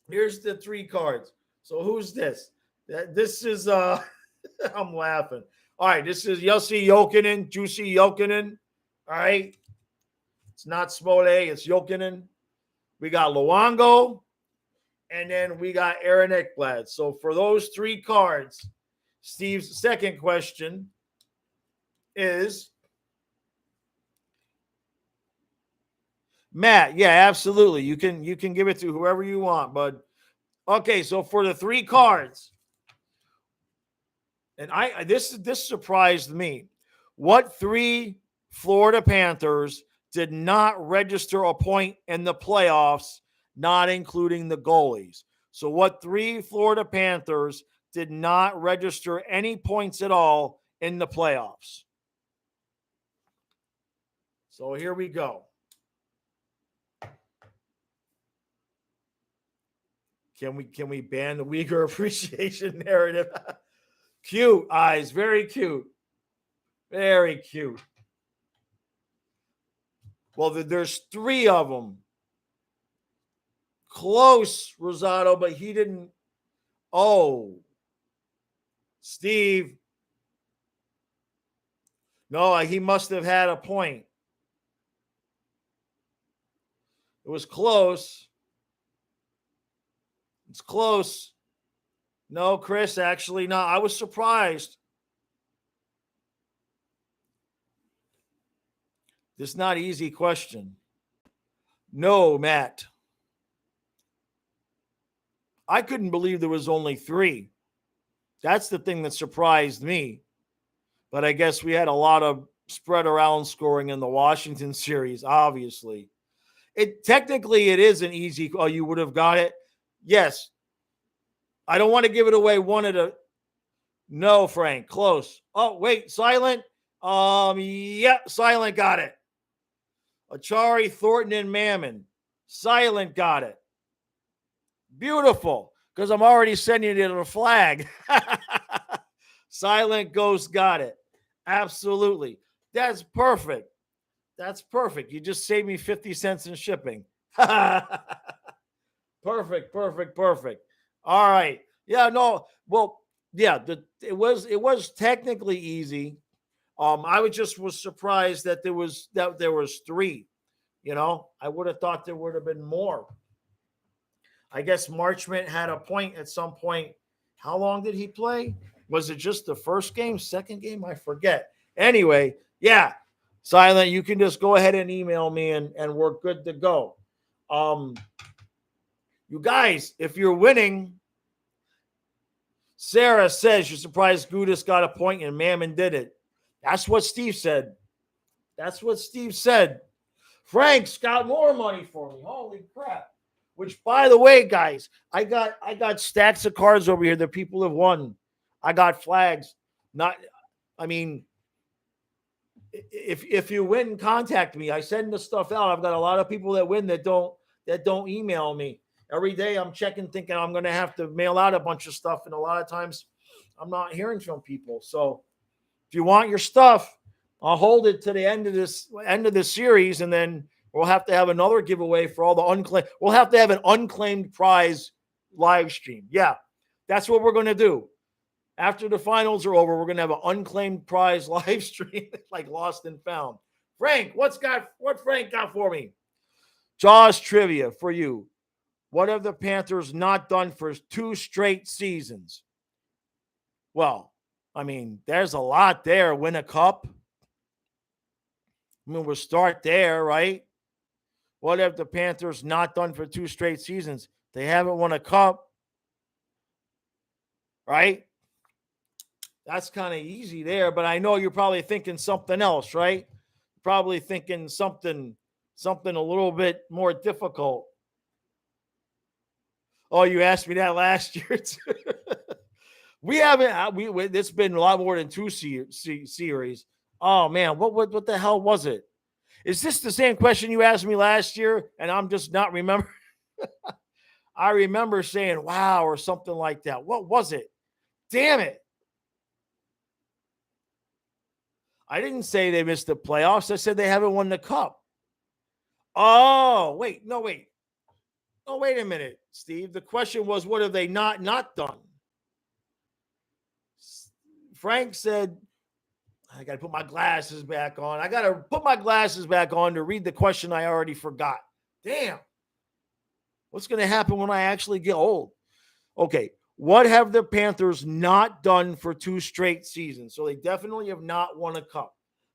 Here's the three cards. So who's this? This is I'm laughing. All right, this is Jussi Jokinen, Juicy Jokinen. All right. It's not Smole, it's Jokinen. We got Luongo, and then we got Aaron Ekblad. So for those three cards, Steve's second question is Matt. Yeah, absolutely. You can give it to whoever you want, bud. Okay, so for the three cards, and this surprised me. What three Florida Panthers did not register a point in the playoffs, not including the goalies? So what three Florida Panthers did not register any points at all in the playoffs? So here we go. Can we ban the Uyghur appreciation narrative? Cute eyes, very cute. Very cute. Well, there's three of them. Close, Rosado, but he didn't. Oh, Steve. No, he must have had a point. It was close. It's close. No, Chris, actually not. I was surprised. This is not an easy question. No, Matt. I couldn't believe there was only three. That's the thing that surprised me. But I guess we had a lot of spread around scoring in the Washington series, obviously. Technically, it is an easy. Oh, you would have got it? Yes. I don't want to give it away one at a. No, Frank. Close. Oh, wait. Silent. Yeah, Silent got it. Achari, Thornton, and Mammon. Silent got it. Beautiful. Because I'm already sending it a flag. Silent Ghost got it. Absolutely. That's perfect. That's perfect. You just saved me 50 cents in shipping. Perfect. All right. Yeah, no. Well, yeah, it was technically easy. I was surprised that there was three. You know, I would have thought there would have been more. I guess Marchment had a point at some point. How long did he play? Was it just the first game, second game? I forget. Anyway, yeah. Silent, you can just go ahead and email me and we're good to go. You guys, if you're winning, Sarah says you're surprised Gudis got a point and Mammon did it. That's what Steve said. Frank's got more money for me. Holy crap. Which, by the way, guys, I got stacks of cards over here that people have won. I got flags. If you win, contact me. I send the stuff out. I've got a lot of people that win that don't email me. Every day I'm checking, thinking I'm going to have to mail out a bunch of stuff, and a lot of times I'm not hearing from people. So if you want your stuff, I'll hold it to the end of this series, and then we'll have to have another giveaway for all the unclaimed. We'll have to have an unclaimed prize live stream. Yeah, that's what we're going to do. After the finals are over, we're going to have an unclaimed prize live stream like Lost and Found. Frank, what Frank got for me? Jaws trivia for you. What have the Panthers not done for 2 straight seasons? Well, I mean, there's a lot there. Win a cup. I mean, we'll start there, right? What have the Panthers not done for 2 straight seasons? They haven't won a cup, right? That's kind of easy there, but I know you're probably thinking something else, right? Probably thinking something a little bit more difficult. Oh, you asked me that last year too. We haven't. It's been a lot more than two series. Oh man, what the hell was it? Is this the same question you asked me last year, and I'm just not remembering? I remember saying "wow" or something like that. What was it? Damn it! I didn't say they missed the playoffs. I said they haven't won the cup. Oh wait, no wait, oh wait a minute, Steve. The question was, what have they not done? Frank said, I got to put my glasses back on. I got to put my glasses back on to read the question I already forgot. Damn. What's going to happen when I actually get old? Okay. What have the Panthers not done for 2 straight seasons? So they definitely have not won a cup.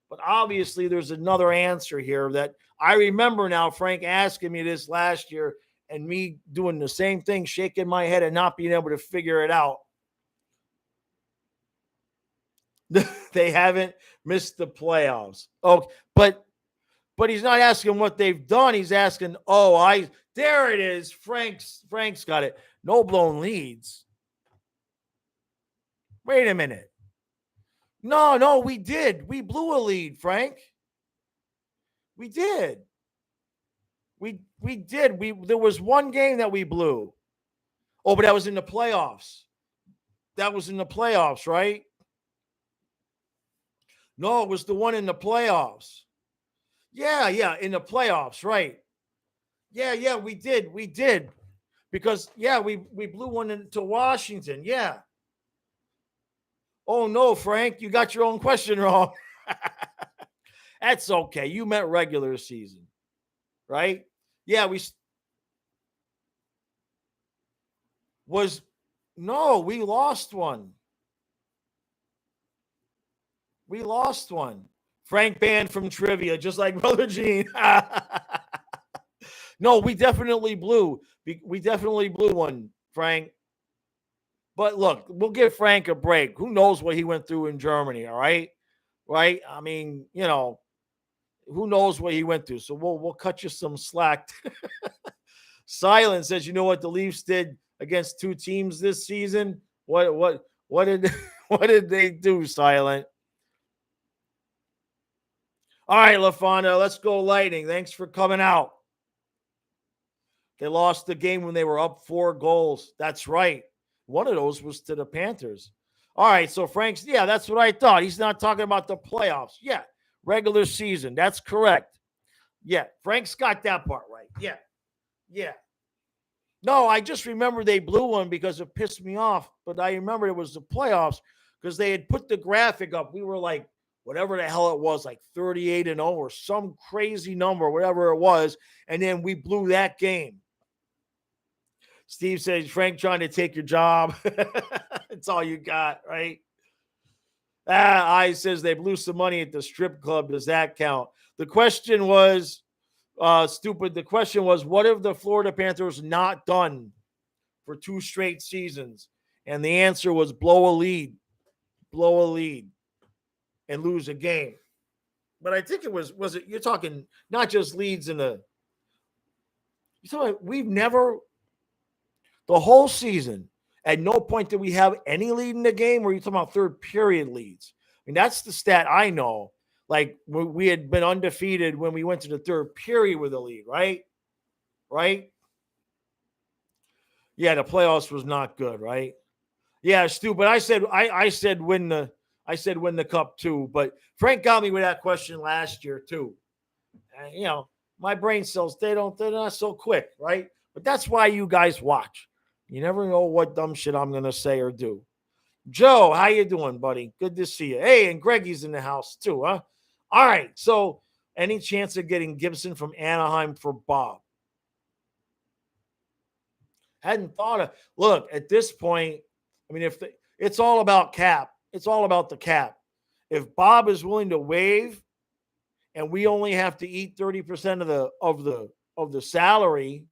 But obviously, there's another answer here that I remember now, Frank asking me this last year and me doing the same thing, shaking my head and not being able to figure it out. They haven't missed the playoffs. Oh, but he's not asking what they've done. He's asking, there it is. Frank's got it. No blown leads. Wait a minute. No, we did. We blew a lead, Frank. We did. We did. There was one game that we blew. Oh, but that was in the playoffs. That was in the playoffs, right? No, it was the one in the playoffs. Yeah, in the playoffs, right. Yeah, we did. Because, we blew one into Washington, yeah. Oh, no, Frank, you got your own question wrong. That's okay. You meant regular season, right? Yeah, we lost one. We lost one. Frank banned from trivia, just like Brother Gene. No, we definitely blew. We definitely blew one, Frank. But look, we'll give Frank a break. Who knows what he went through in Germany, all right? Right? I mean, who knows what he went through. So we'll cut you some slack. Silent says, you know what the Leafs did against 2 teams this season? What did what did they do, Silent? All right, LaFonda, let's go Lightning. Thanks for coming out. They lost the game when they were up 4 goals. That's right. One of those was to the Panthers. All right, so Frank's, that's what I thought. He's not talking about the playoffs. Yeah, regular season. That's correct. Yeah, Frank's got that part right. Yeah. No, I just remember they blew one because it pissed me off, but I remember it was the playoffs because they had put the graphic up. We were like, whatever the hell it was, like 38-0 or some crazy number, whatever it was, and then we blew that game. Steve says, Frank trying to take your job. It's all you got, right? I says they blew some money at the strip club. Does that count? The question was stupid. The question was, what have the Florida Panthers not done for 2 straight seasons? And the answer was blow a lead, and lose a game. But I think it was it, you're talking not just leads in the, you're talking, we've never, the whole season, at no point did we have any lead in the game, or are you talking about third period leads? I mean, that's the stat I know. Like, we had been undefeated when we went to the third period with the lead, right? Right? Yeah, the playoffs was not good, right? Yeah, Stu, but I said win the cup too. But Frank got me with that question last year too. And, my brain cells, they're not so quick, right? But that's why you guys watch. You never know what dumb shit I'm gonna say or do. Joe, how you doing, buddy? Good to see you. Hey, and Greggy's in the house too, huh? All right. So, any chance of getting Gibson from Anaheim for Bob? Hadn't thought of. Look, at this point, I mean, it's all about cap. It's all about the cap. If Bob is willing to waive, and we only have to eat 30% of the salary,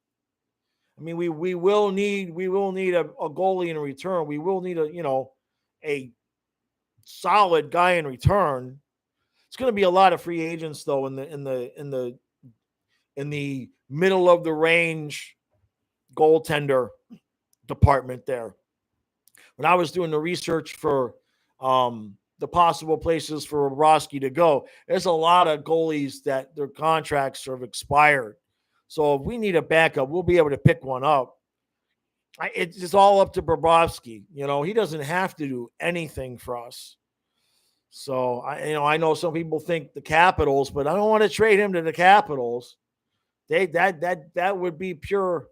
I mean, we will need a goalie in return. We will need a solid guy in return. It's going to be a lot of free agents though in the middle of the range goaltender department there. when I was doing the research for the possible places for Bobrovsky to go, there's a lot of goalies that their contracts have expired. So if we need a backup, we'll be able to pick one up. It's just all up to Bobrovsky. He doesn't have to do anything for us. So I know some people think the Capitals, but I don't want to trade him to the Capitals. That would be pure,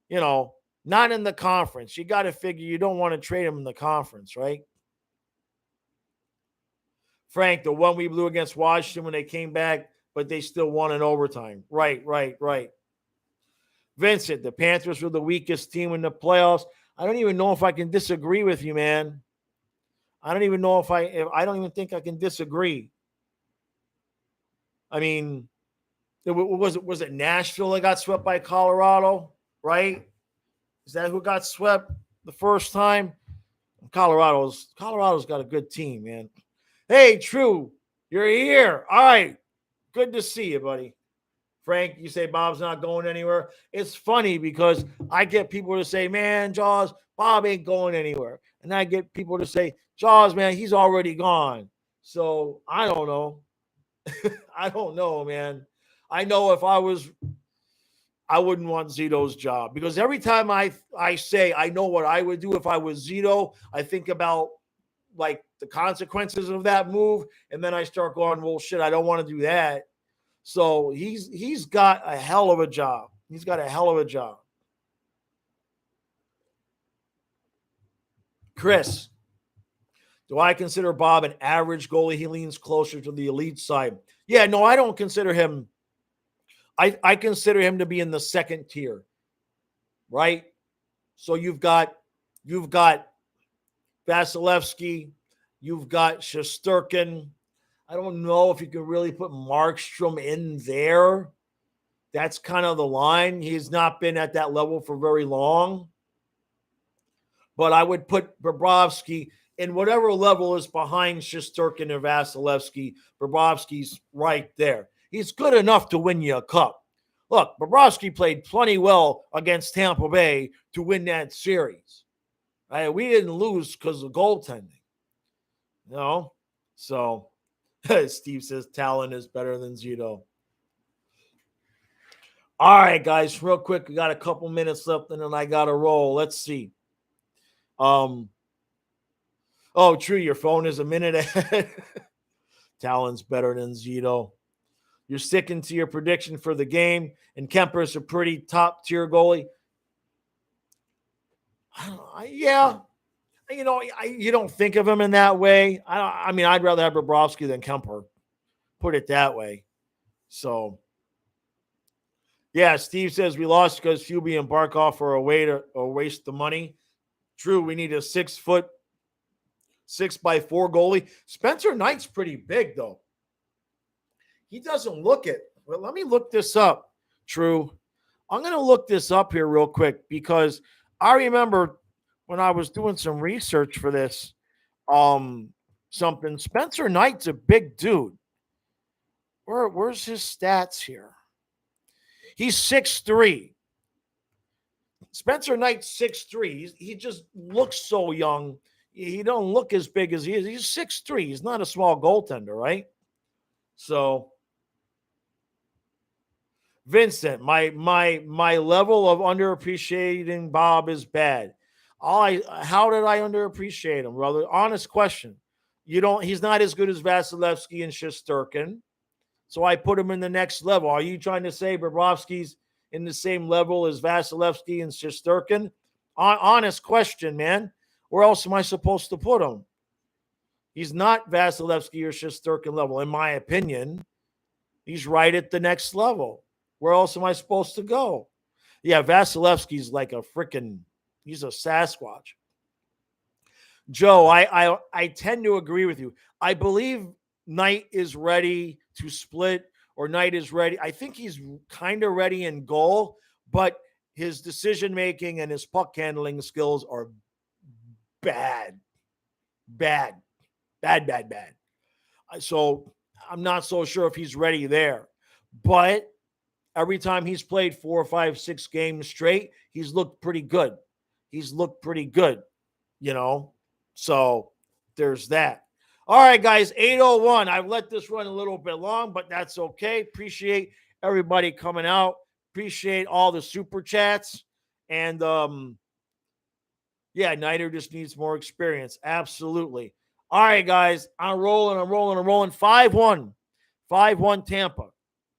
not in the conference. You got to figure you don't want to trade him in the conference, right? Frank, the one we blew against Washington when they came back, but they still won in overtime. Right. Vincent, the Panthers were the weakest team in the playoffs. I don't even know if I can disagree with you, man. I don't even know if I don't even think I can disagree. I mean, was it Nashville that got swept by Colorado, right? Is that who got swept the first time? Colorado's got a good team, man. Hey, True, you're here. All right. Good to see you, buddy. Frank, you say Bob's not going anywhere. It's funny because I get people to say, man, Jaws, Bob ain't going anywhere. And I get people to say, Jaws, man, he's already gone. So I don't know. I don't know, man. I know if I wouldn't want Zito's job because every time I say I know what I would do if I was Zito, I think about like the consequences of that move. And then I start going, well, shit, I don't want to do that. So he's got a hell of a job. He's got a hell of a job. Chris, do I consider Bob an average goalie? He leans closer to the elite side. Yeah, no, I don't consider him. I consider him to be in the second tier, right? So you've got Vasilevsky, you've got Shesterkin. I don't know if you can really put Markstrom in there. That's kind of the line. He's not been at that level for very long. But I would put Bobrovsky in whatever level is behind Shesterkin or Vasilevsky. Bobrovsky's right there. He's good enough to win you a cup. Look, Bobrovsky played plenty well against Tampa Bay to win that series. Right? We didn't lose because of goaltending. So Steve says talent is better than Zito. All right, guys, real quick. We got a couple minutes left, and then I got to roll. Let's see. Oh, true. Your phone is a minute ahead. Talent's better than Zito. You're sticking to your prediction for the game, and Kemper's a pretty top-tier goalie. Yeah. You don't think of him in that way. I mean, I'd rather have Bobrovsky than Kemper. Put it that way. So, yeah, Steve says we lost because Hubie and Barkov are a waste of money. True, we need a 6'4" goalie. Spencer Knight's pretty big, though. He doesn't look it. Well, let me look this up, True. I'm going to look this up here real quick because I remember when I was doing some research for this, Spencer Knight's a big dude. Where's his stats here? He's 6'3". Spencer Knight's 6'3". He just looks so young. He don't look as big as he is. He's 6'3". He's not a small goaltender, right? So, Vincent, my level of underappreciating Bob is bad. How did I underappreciate him, brother? Honest question. He's not as good as Vasilevsky and Shesterkin. So I put him in the next level. Are you trying to say Bobrovsky's in the same level as Vasilevsky and Shesterkin? Honest question, man. Where else am I supposed to put him? He's not Vasilevsky or Shesterkin level, in my opinion. He's right at the next level. Where else am I supposed to go? Yeah, Vasilevsky's like he's a Sasquatch. Joe, I tend to agree with you. I believe Knight is ready to split, or Knight is ready. I think he's kind of ready in goal, but his decision-making and his puck handling skills are bad. So I'm not so sure if he's ready there. But every time he's played 4, 5, 6 games straight, he's looked pretty good. you know. So there's that. All right, guys, 8:01. I've let this run a little bit long, but that's okay. Appreciate everybody coming out. Appreciate all the super chats. And yeah, Niter just needs more experience. Absolutely. All right, guys. I'm rolling. 5-1. 5-1 Tampa. All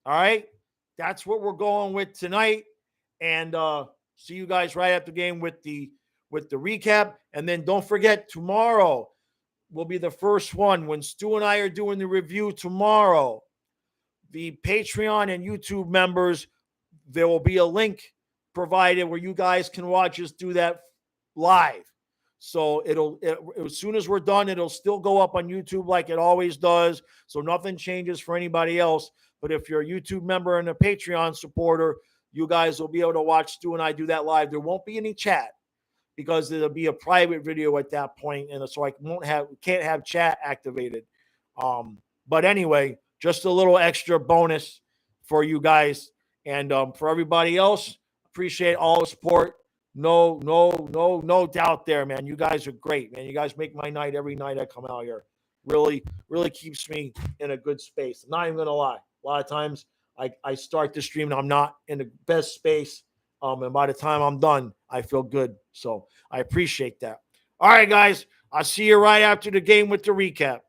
right. That's what we're going with tonight. And see you guys right after the game with the recap. And then don't forget, tomorrow will be the first one when Stu and I are doing the review tomorrow. The Patreon and YouTube members, there will be a link provided where you guys can watch us do that live. So as soon as we're done, it'll still go up on YouTube like it always does. So nothing changes for anybody else. But if you're a YouTube member and a Patreon supporter, you guys will be able to watch Stu and I do that live. There won't be any chat because it'll be a private video at that point, and so I can't have chat activated. But anyway, just a little extra bonus for you guys, and for everybody else, appreciate all the support. No doubt there, man. You guys are great, man. You guys make my night every night I come out here. Really, really keeps me in a good space. I'm not even gonna lie. A lot of times I start the stream and I'm not in the best space. And by the time I'm done, I feel good. So I appreciate that. All right, guys. I'll see you right after the game with the recap.